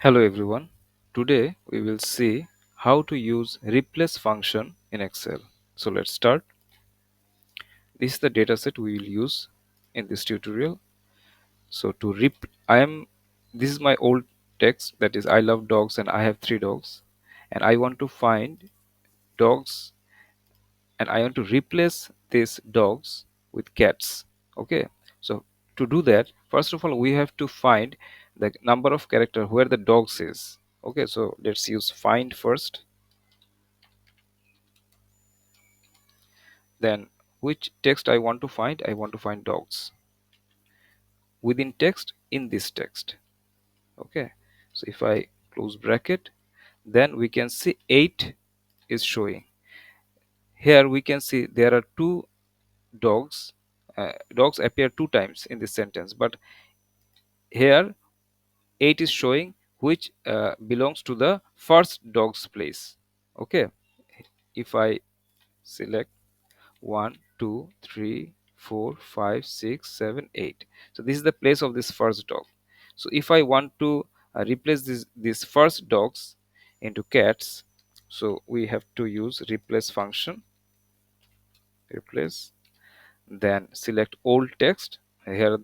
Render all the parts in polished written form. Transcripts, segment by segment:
Hello everyone. Today we will see how to use replace function in Excel. So let's start. This is the dataset we will use in this tutorial. So to this is my old text, that is I love dogs and I have 3 dogs, and I want to find dogs and I want to replace these dogs with cats. Okay. So to do that, first of all we have to find the number of character where the dogs is. Okay, so let's use find first. Then which text I want to find? I want to find dogs within text in this text. Okay, so if I close bracket, then we can see 8 is showing. Here we can see there are 2 dogs. Dogs appear 2 times in this sentence, but here 8 is showing, which belongs to the first dog's place. Okay, if I select 1 2 3 4 5 6 7 8, so this is the place of this first dog. So if I want to replace these first dogs into cats, so we have to use replace function. Replace, then select old text. Here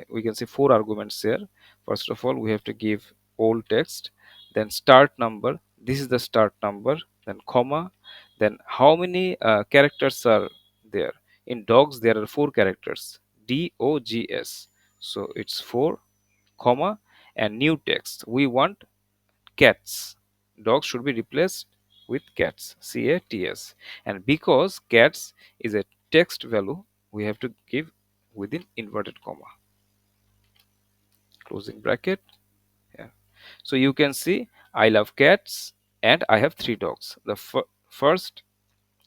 we can see 4 arguments here. First of all we have to give old text, then start number, this is the start number, then comma, then how many characters are there. In dogs there are 4 characters, dogs, so it's 4, comma, and new text we want cats. Dogs should be replaced with cats, cats, and because cats is a text value, we have to give within inverted comma, closing bracket. Yeah. So you can see I love cats and I have 3 dogs. The first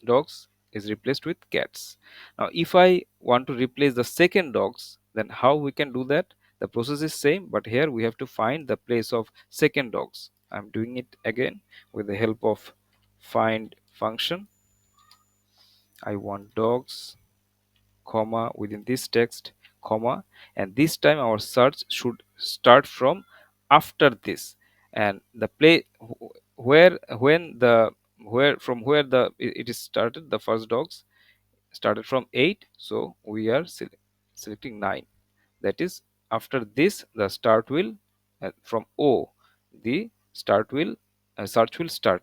dogs is replaced with cats. Now if I want to replace the second dogs, then how we can do that? The process is same, but here we have to find the place of second dogs. I'm doing it again with the help of find function. I want dogs, comma, within this text, comma, and this time our search should start from after this, and the play where when the where from where the it is started, the first dogs started from 8, so we are selecting 9. That is, after this the start will from O, the start will search will start.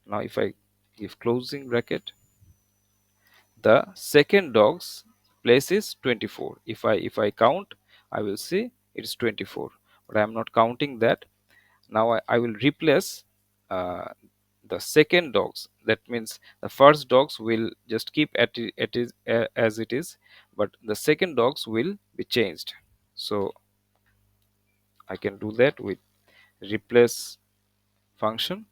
Now if I give closing bracket, the second dog's place is 24. If I count, I will see it's 24, but I am not counting that. Now I will replace uh, the second dogs. That means the first dogs will just keep as it is, but the second dogs will be changed. So I can do that with replace function.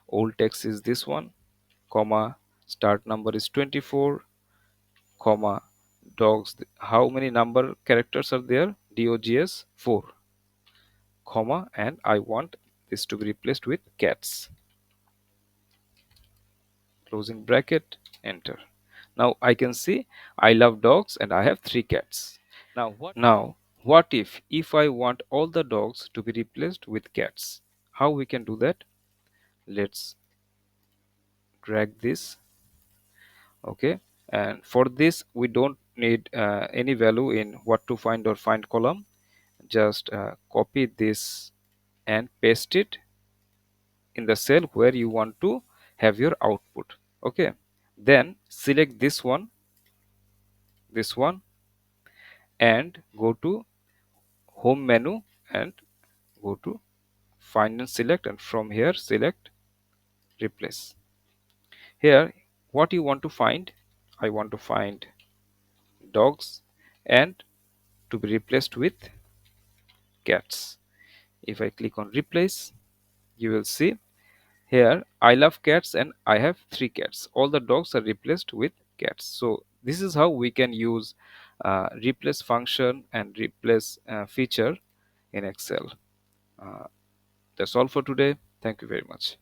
Old text is this one, comma, start number is 24, comma, dogs, how many number characters are there? Dogs 4, comma, and I want this to be replaced with cats, closing bracket, enter. Now I can see I love dogs and I have 3 cats. Now what if I want all the dogs to be replaced with cats? How we can do that? Let's drag this. Okay, and for this we don't need any value in what to find or find column. Just copy this and paste it in the cell where you want to have your output. Okay, then select this one and go to home menu and go to find and select, and from here select replace. Here what you want to find, I want to find dogs and to be replaced with cats. If I click on replace, you will see here I love cats and I have 3 cats. All the dogs are replaced with cats. So this is how we can use replace function and replace feature in Excel. uh, that's all for today. Thank you very much.